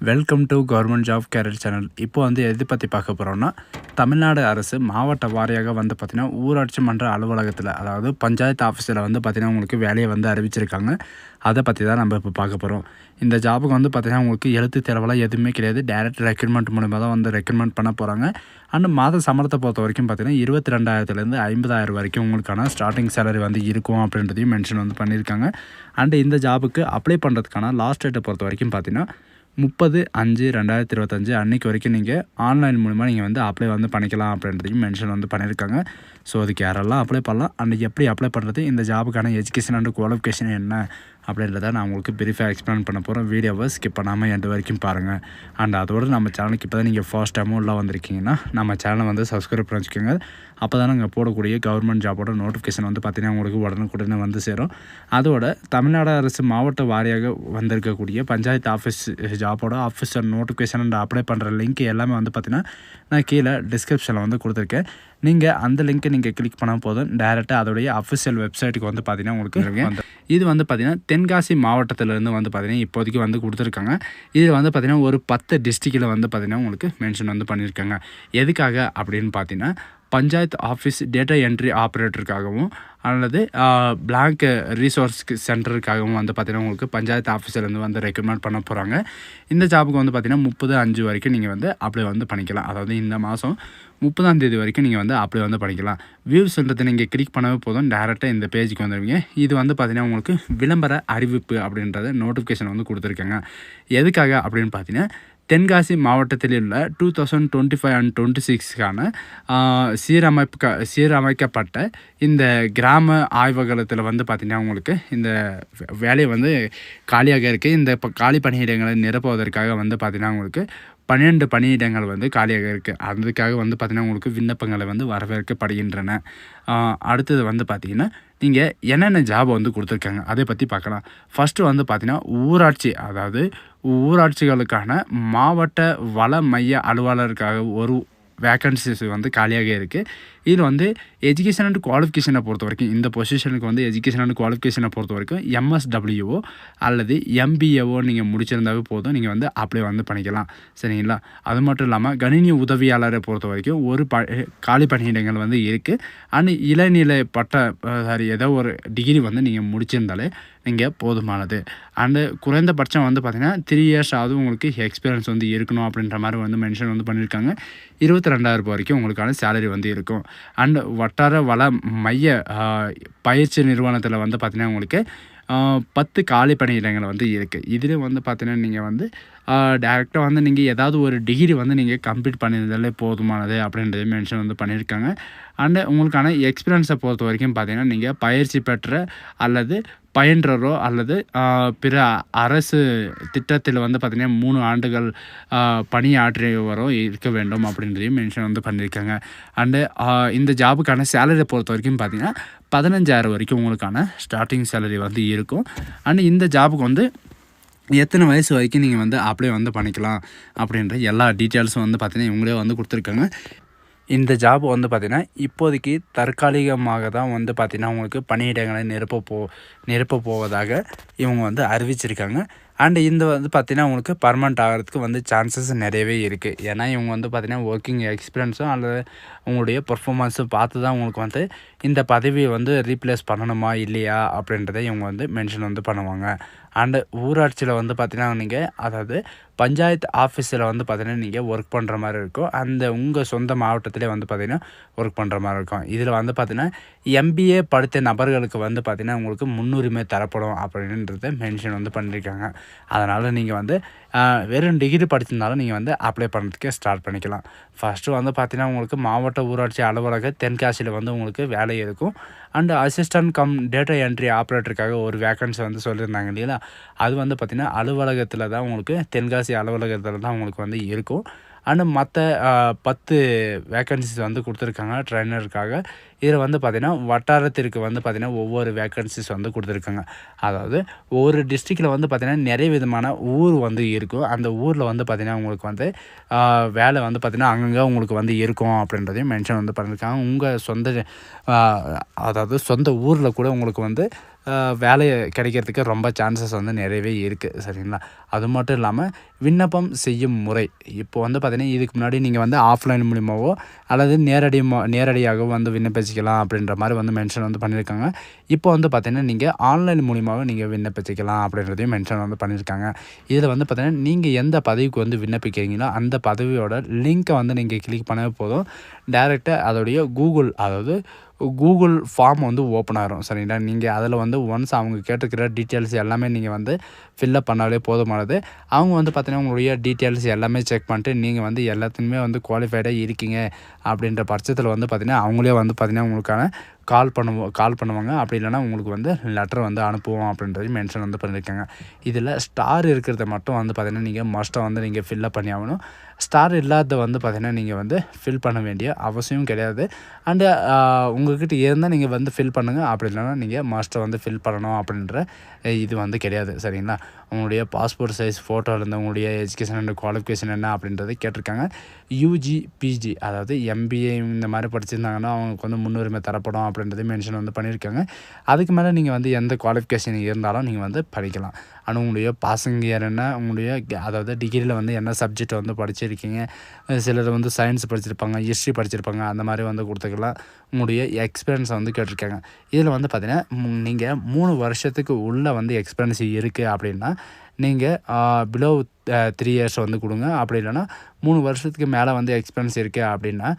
Welcome to government job career channel. இப்போ வந்து எது பற்றி பார்க்க போகிறோம்னா, தமிழ்நாடு அரசு மாவட்ட வாரியாக வந்து பார்த்திங்கன்னா ஊராட்சி மன்ற அலுவலகத்தில், அதாவது பஞ்சாயத்து ஆஃபீஸில் வந்து பார்த்திங்கன்னா உங்களுக்கு வேலையை வந்து அறிவிச்சிருக்காங்க. அதை பற்றி தான் நம்ம இப்போ பார்க்க போகிறோம். இந்த ஜாபுக்கு வந்து பார்த்திங்கன்னா உங்களுக்கு எழுத்து தேர்வெல்லாம் எதுவுமே கிடையாது. டைரக்ட் ரெக்ரூட்மெண்ட் மூலமாக தான் வந்து ரெக்ரூட்மெண்ட் பண்ண போகிறாங்க. அண்ட் மாத சம்பளத்தை பொறுத்த வரைக்கும் பார்த்திங்கன்னா 22,000 50,000 வரைக்கும் உங்களுக்கான ஸ்டார்டிங் சேலரி வந்து இருக்கும் அப்படின்றதையும் மென்ஷன் வந்து பண்ணியிருக்காங்க. அண்டு இந்த ஜாபுக்கு அப்ளை பண்ணுறதுக்கான லாஸ்ட் டேட்டை பொறுத்த வரைக்கும் பார்த்திங்கன்னா 30/5/2025 அன்றைக்கு வரைக்கும் நீங்கள் ஆன்லைன் மூலிமா நீங்கள் வந்து அப்ளை வந்து பண்ணிக்கலாம் அப்படின்றதையும் மென்ஷன் வந்து பண்ணியிருக்காங்க. ஸோ அதுக்கு யாரெல்லாம் அப்ளை பண்ணலாம், அன்றைக்கி எப்படி அப்ளை பண்ணுறது, இந்த ஜாபுக்கான எஜுகேஷன் அண்ட் குவாலிஃபிகேஷன் என்ன அப்படின்றத நான் உங்களுக்கு பிரீஃபாக எக்ஸ்பிளைன் பண்ண போகிறேன். வீடியோவை ஸ்கிப் பண்ணாமல் எண்டு வரைக்கும் பாருங்கள். அண்ட் அதோடு நம்ம சேனலுக்கு இப்போ தான் நீங்கள் ஃபர்ஸ்ட் டைமும் உள்ள வந்திருக்கீங்கன்னா நம்ம சேனலை வந்து சப்ஸ்கிரைப் பண்ணி வச்சுக்கோங்க. அப்போ தான் நாங்கள் போடக்கூடிய கவர்மெண்ட் ஜாபோட நோட்டிஃபிகேஷன் வந்து பார்த்திங்கன்னா உங்களுக்கு உடனுக்குடனே வந்து சேரும். அதோட தமிழ்நாடு அரசு மாவட்ட வாரியாக வந்திருக்கக்கூடிய பஞ்சாயத்து ஆஃபீஸ் ஜாபோட ஆஃபீஸர் நோட்டிஃபிகேஷன் அண்ட் அப்ளை பண்ணுற லிங்க் எல்லாமே வந்து பார்த்திங்கன்னா நான் கீழே டிஸ்கிரிப்ஷனில் வந்து கொடுத்துருக்கேன். நீங்கள் அந்த லிங்க்கை நீங்கள் கிளிக் பண்ணால் போதும் டேரெக்டாக அதோடைய அஃபிஷியல் வெப்சைட்டுக்கு வந்து பார்த்திங்கன்னா உங்களுக்கு இது வந்து பார்த்திங்கன்னா தென்காசி மாவட்டத்திலேருந்து வந்து பார்த்திங்கன்னா இப்போதைக்கு வந்து கொடுத்துருக்காங்க. இதில் வந்து பார்த்திங்கன்னா ஒரு 10 டிஸ்ட்ரிக்டில் வந்து பார்த்திங்கன்னா உங்களுக்கு மென்ஷன் வந்து பண்ணியிருக்காங்க. எதுக்காக அப்படின்னு பார்த்தீங்கன்னா பஞ்சாயத்து ஆஃபீஸ் டேட்டா என்ட்ரி ஆப்ரேட்டருக்காகவும் அல்லது பிளாங்க் ரீசோர்ஸ் சென்டருக்காகவும் வந்து பார்த்திங்கன்னா உங்களுக்கு பஞ்சாயத்து ஆஃபீஸர்லேருந்து வந்து ரெக்கமெண்ட் பண்ண போகிறாங்க. இந்த ஜாபுக்கு வந்து பார்த்திங்கன்னா 30/5 வரைக்கும் நீங்கள் வந்து அப்ளை வந்து பண்ணிக்கலாம். அதாவது இந்த மாதம் 30ஆம் தேதி வரைக்கும் நீங்கள் வந்து அப்ளை வந்து பண்ணிக்கலாம். வியூஸ்ன்றதை நீங்கள் கிளிக் பண்ணவே போதும் டேரெக்டாக இந்த பேஜுக்கு வந்துடுவீங்க. இது வந்து பார்த்திங்கன்னா உங்களுக்கு விளம்பர அறிவிப்பு அப்படின்றத நோட்டிஃபிகேஷன் வந்து கொடுத்துருக்காங்க. எதுக்காக அப்படின்னு பார்த்தீங்கன்னா தென்காசி மாவட்டத்தில் உள்ள 2025 அண்ட் 26க்கான சீரமைக்கப்பட்ட இந்த கிராம ஆய்வகத்தில் வந்து பார்த்திங்கன்னா உங்களுக்கு இந்த வேலையை வந்து காலியாக இருக்குது. இந்த காலி பணியிடங்களை நிரப்புவதற்காக வந்து பார்த்திங்கன்னா உங்களுக்கு 12 பணியிடங்கள் வந்து காலியாக இருக்குது. அதுக்காக வந்து பார்த்திங்கன்னா உங்களுக்கு விண்ணப்பங்களை வந்து வரவேற்கப்படுகின்றன. அடுத்தது வந்து பார்த்திங்கன்னா நீங்கள் என்னென்ன ஜாப் வந்து கொடுத்துருக்காங்க அதை பற்றி பார்க்கலாம். ஃபஸ்ட்டு வந்து பார்த்திங்கன்னா ஊராட்சி, அதாவது ஊராட்சிகளுக்கான மாவட்ட வள மைய அலுவலருக்காக ஒரு வேக்கன்சிஸ் வந்து காலியாக இருக்குது. இதில் வந்து எஜுகேஷன் அண்ட் குவாலிஃபிகேஷனை பொறுத்த வரைக்கும் இந்த பொசிஷனுக்கு வந்து எஜுகேஷன் அண்ட் குவாலிஃபிகேஷனை பொறுத்த வரைக்கும் MSWO அல்லது MBAவோ நீங்கள் முடிச்சிருந்தாவே போதும், நீங்கள் வந்து அப்ளை வந்து பண்ணிக்கலாம். சரிங்களா? அது மட்டும் இல்லாமல் கணினி உதவியாளரை பொறுத்த வரைக்கும் ஒரு காலி பணியிடங்கள் வந்து இருக்குது. அண்ட் இளநிலை ஏதோ ஒரு டிகிரி வந்து நீங்கள் முடிச்சிருந்தாலே நீங்கள் போதுமானது. அண்டு குறைந்தபட்சம் வந்து பார்த்திங்கன்னா 3 இயர்ஸ் ஆகுது உங்களுக்கு எக்ஸ்பீரியன்ஸ் வந்து இருக்கணும் அப்படின்ற மாதிரி வந்து மென்ஷன் வந்து பண்ணியிருக்காங்க. 22,000 வரைக்கும் உங்களுக்கான சேலரி வந்து இருக்கும். அண்ட் வட்டார வள மைய பயிற்சி நிறுவனத்தில் வந்து பார்த்திங்கன்னா உங்களுக்கு 10 காலி பணியிடங்கள் வந்து இருக்குது. இதில் வந்து பார்த்திங்கன்னா நீங்கள் வந்து டேரெக்டாக வந்து நீங்கள் ஏதாவது ஒரு டிகிரி வந்து நீங்கள் கம்ப்ளீட் பண்ணியிருந்தாலே போதுமானது அப்படின்றது மென்ஷன் வந்து பண்ணியிருக்காங்க. அண்டு உங்களுக்கான எக்ஸ்பீரியன்ஸை பொறுத்த வரைக்கும் பார்த்திங்கன்னா நீங்கள் பயிற்சி பெற்ற அல்லது பயின்றரோ அல்லது பிற அரசு திட்டத்தில் வந்து பார்த்திங்கன்னா 3 ஆண்டுகள் பணியாற்றியவரோ இருக்க வேண்டும் அப்படின்றதையும் மென்ஷன் வந்து பண்ணியிருக்காங்க. அண்டு இந்த ஜாபுக்கான சேலரியை பொறுத்த வரைக்கும் பார்த்திங்கன்னா 15,000 வரைக்கும் உங்களுக்கான ஸ்டார்டிங் சேலரி வந்து இருக்கும். அண்டு இந்த ஜாபுக்கு வந்து எத்தனை வயசு வரைக்கும் நீங்கள் வந்து அப்ளை வந்து பண்ணிக்கலாம் அப்படின்ற எல்லா டீட்டெயில்ஸும் வந்து பார்த்திங்கன்னா இவங்களே வந்து கொடுத்துருக்காங்க. இந்த ஜாப் வந்து பார்த்திங்கன்னா இப்போதைக்கு தற்காலிகமாக தான் வந்து பார்த்திங்கன்னா உங்களுக்கு பணியிடங்களை நிரப்ப போவதாக இவங்க வந்து அறிவிச்சிருக்காங்க. அண்டு இந்த வந்து பார்த்திங்கன்னா உங்களுக்கு பர்மனெண்ட் ஆகிறதுக்கு வந்து சான்சஸ் நிறையவே இருக்குது. ஏன்னா இவங்க வந்து பார்த்திங்கன்னா ஒர்க்கிங் எக்ஸ்பீரியன்ஸும் அல்லது உங்களுடைய பர்ஃபார்மன்ஸும் பார்த்து தான் உங்களுக்கு வந்து இந்த பதவியை வந்து ரீப்ளேஸ் பண்ணணுமா இல்லையா அப்படின்றத இவங்க வந்து மென்ஷன் வந்து பண்ணுவாங்க. அண்டு ஊராட்சியில் வந்து பார்த்திங்கன்னா நீங்கள், அதாவது பஞ்சாயத்து ஆஃபீஸில் வந்து பார்த்திங்கன்னா நீங்கள் ஒர்க் பண்ணுற மாதிரி இருக்கும். அந்த உங்கள் சொந்த மாவட்டத்திலே வந்து பார்த்திங்கன்னா ஒர்க் பண்ணுற மாதிரி இருக்கும். இதில் வந்து பார்த்திங்கன்னா MBA படித்த நபர்களுக்கு வந்து பார்த்திங்கன்னா உங்களுக்கு முன்னுரிமை தரப்படும் அப்படின்றத மென்ஷன் வந்து பண்ணியிருக்காங்க. அதனால் நீங்கள் வந்து வெறும் டிகிரி படிச்சிருந்தாலும் நீங்கள் வந்து அப்ளை பண்ணுறதுக்கே ஸ்டார்ட் பண்ணிக்கலாம். ஃபஸ்ட்டு வந்து பார்த்திங்கன்னா உங்களுக்கு மாவட்ட ஊராட்சி அலுவலக தென்காசியில் வந்து உங்களுக்கு வேலை இருக்கும். அண்டு அசிஸ்டன்ட் டேட்டா என்ட்ரி ஆப்ரேட்டருக்காக ஒரு வேக்கன்சி வந்து சொல்லியிருந்தாங்க இல்லைங்களா, அது வந்து பார்த்திங்கன்னா அலுவலகத்தில் தான் உங்களுக்கு தென்காசி அலுவலகத்தில் தான் உங்களுக்கு வந்து இருக்கும். அண்டு மற்ற 10 வேக்கன்சிஸ் வந்து கொடுத்துருக்காங்க ட்ரைனருக்காக. இதில் வந்து பார்த்திங்கன்னா வட்டாரத்திற்கு வந்து பார்த்திங்கன்னா ஒவ்வொரு வேக்கன்சிஸ் வந்து கொடுத்துருக்காங்க. அதாவது ஒவ்வொரு டிஸ்ட்ரிக்டில் வந்து பார்த்திங்கன்னா நிறைய விதமான ஊர் வந்து இருக்கும். அந்த ஊரில் வந்து பார்த்திங்கன்னா உங்களுக்கு வந்து வேலை வந்து பார்த்திங்கன்னா அங்கங்கே உங்களுக்கு வந்து இருக்கும் அப்படின்றதையும் மென்ஷன் வந்து பண்ணியிருக்காங்க. உங்கள் சொந்த அதாவது சொந்த ஊரில் கூட உங்களுக்கு வந்து வேலை கிடைக்கிறதுக்கு ரொம்ப சான்சஸ் வந்து நிறையவே இருக்குது. சரிங்களா? அது மட்டும் இல்லாமல் விண்ணப்பம் செய்யும் முறை இப்போ வந்து பார்த்திங்கன்னா இதுக்கு முன்னாடி நீங்கள் வந்து ஆஃப்லைன் மூலிமாவோ அல்லது நேரடியாகவோ வந்து விண்ணப்பிச்சிக்கலாம் அப்படின்ற மாதிரி வந்து மென்ஷன் வந்து பண்ணியிருக்காங்க. இப்போ வந்து பார்த்திங்கன்னா நீங்கள் ஆன்லைன் மூலிமாவும் நீங்கள் விண்ணப்பிச்சிக்கலாம் அப்படின்றதையும் மென்ஷன் வந்து பண்ணியிருக்காங்க. இதில் வந்து பார்த்திங்கன்னா நீங்கள் எந்த பதவிக்கு வந்து விண்ணப்பிக்கிறீங்களோ அந்த பதவியோட லிங்க்கை வந்து நீங்கள் கிளிக் பண்ணவே போதும். டைரெக்டாக அதோடைய கூகுள் ஃபார்ம் வந்து ஓப்பன் ஆகிரும். சரிங்களா? நீங்கள் அதில் வந்து ஒன்ஸ் அவங்க கேட்டுக்கிற டீட்டெயில்ஸ் எல்லாமே நீங்கள் வந்து ஃபில்லப் பண்ணாலே போதுமானது. அவங்க வந்து பார்த்திங்கன்னா உங்களுடைய டீட்டெயில்ஸ் எல்லாமே செக் பண்ணிட்டு நீங்கள் வந்து எல்லாத்துக்குமே வந்து குவாலிஃபைடாக இருக்கீங்க அப்படின்ற பட்சத்தில் வந்து பார்த்திங்கன்னா அவங்களே வந்து பார்த்திங்கன்னா உங்களுக்கான கால் பண்ணுவாங்க. அப்படி இல்லைனா உங்களுக்கு வந்து லெட்டர் வந்து அனுப்புவோம் அப்படின்றதையும் மென்ஷன் வந்து பண்ணியிருக்காங்க. இதில் ஸ்டார் இருக்கிறத மட்டும் வந்து பார்த்திங்கன்னா நீங்கள் மஸ்ட்டாக வந்து நீங்கள் ஃபில்லப் பண்ணி ஆகணும். ஸ்டார் இல்லாத வந்து பார்த்திங்கன்னா நீங்கள் வந்து ஃபில் பண்ண வேண்டிய அவசியம் கிடையாது. அண்டு உங்கள்கிட்ட இருந்தால் நீங்கள் வந்து ஃபில் பண்ணுங்கள். அப்படி இல்லைனா நீங்கள் மஸ்ட்டாக வந்து ஃபில் பண்ணணும் அப்படின்ற இது வந்து கிடையாது. சரிங்களா? உங்களுடைய பாஸ்போர்ட் சைஸ் ஃபோட்டோலேருந்து உங்களுடைய எஜுகேஷன் அண்ட் குவாலிஃபிகேஷன் என்ன அப்படின்றத கேட்டிருக்காங்க. யூஜி, பிஜி அதாவது எம்பிஏ இந்த மாதிரி படிச்சிருந்தாங்கன்னா அவங்களுக்கு வந்து முன்னுரிமை தரப்படும் அப்படின்றத மென்ஷன் வந்து பண்ணியிருக்காங்க. அதுக்கு மேலே நீங்கள் வந்து எந்த குவாலிஃபிகேஷன் இருந்தாலும் நீங்கள் வந்து படிக்கலாம். ஆனால் உங்களுடைய பாசிங் இயர் என்ன, உங்களுடைய அதாவது டிகிரியில் வந்து என்ன சப்ஜெக்ட் வந்து படிச்சிருக்கீங்க, சிலர் வந்து சயின்ஸ் படிச்சிருப்பாங்க, ஹிஸ்ட்ரி படிச்சிருப்பாங்க, அந்த மாதிரி வந்து கொடுத்துக்கலாம். உங்களுடைய எக்ஸ்பீரியன்ஸை வந்து கேட்டிருக்காங்க. இதில் வந்து பார்த்திங்கன்னா நீங்கள் 3 வருஷத்துக்கு உள்ளே வந்து எக்ஸ்பீரியன்ஸ் இருக்குது அப்படின்னா நீங்கள் பிலோ 3 இயர்ஸ் வந்து கொடுங்க. அப்படி இல்லைனா 3 வருஷத்துக்கு மேலே வந்து எக்ஸ்பீரியன்ஸ் இருக்குது அப்படின்னா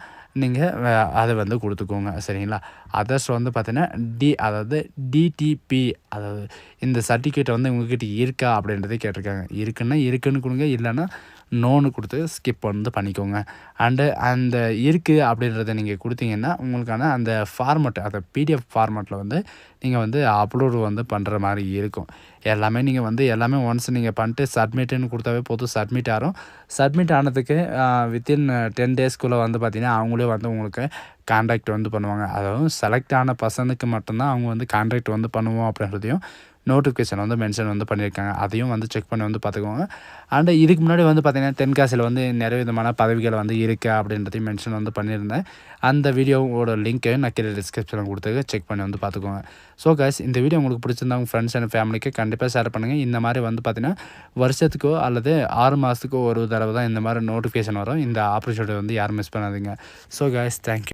நீங்கள் அதை வந்து கொடுத்துக்கோங்க. சரிங்களா? அதர்ஸ் வந்து பார்த்திங்கன்னா அதாவது டிடிபி அதாவது இந்த சர்டிஃபிகேட் வந்து உங்கள்கிட்ட இருக்கா அப்படின்றதே கேட்டிருக்காங்க. இருக்குன்னு கொடுங்க, இல்லைன்னா நோன்னு கொடுத்து ஸ்கிப் வந்து பண்ணிக்கோங்க. அண்டு அந்த இருக்குது அப்படின்றத நீங்கள் கொடுத்தீங்கன்னா உங்களுக்கான அந்த ஃபார்மெட் அந்த பிடிஎஃப் ஃபார்மெட்டில் வந்து நீங்கள் வந்து அப்லோடு வந்து பண்ணுற மாதிரி இருக்கும். நீங்கள் வந்து எல்லாமே ஒன்ஸ் நீங்கள் பண்ணிட்டு சப்மிட்டுன்னு கொடுத்தாவே போதும், சப்மிட் ஆகும். சப்மிட் ஆனதுக்கு வித்தின் 10 டேஸ்க்குள்ளே வந்து பார்த்திங்கன்னா அவங்களே வந்து உங்களுக்கு கான்டாக்ட் வந்து பண்ணுவாங்க. அதாவது செலக்ட் ஆன பர்சனுக்கு மட்டும்தான் அவங்க வந்து கான்டாக்ட் வந்து பண்ணுவோம் அப்படின்றதையும் நோட்டிஃபிகேஷன் வந்து மென்ஷன் வந்து பண்ணியிருக்காங்க. அதையும் வந்து செக் பண்ணி வந்து பார்த்துக்கோங்க. அண்டு இதுக்கு முன்னாடி வந்து பார்த்திங்கன்னா தென்காசியில் வந்து நிறைய விதமான பதவிகள் வந்து இருக்குது அப்படின்றதையும் மென்ஷன் வந்து பண்ணியிருந்தேன். அந்த வீடியோவோட லிங்க்கை நான் கீழே டிஸ்கிரிப்ஷனில் கொடுத்து செக் பண்ணி வந்து பார்த்துக்கோங்க. ஸோ கைஸ், இந்த வீடியோ உங்களுக்கு பிடிச்சிருந்தா உங்கள் ஃப்ரெண்ட்ஸ் அண்ட் ஃபேமிலிக்கு கண்டிப்பாக ஷேர் பண்ணுங்கள். இந்த மாதிரி வந்து பார்த்திங்கன்னா வருஷத்துக்கோ அல்லது 6 மாதத்துக்கோ ஒரு தடவை தான் இந்த மாதிரி நோட்டிஃபிகேஷன் வரும். இந்த ஆப்பர்ச்சுனிட்டி வந்து யாரும் மிஸ் பண்ணாதீங்க. So guys, thank you.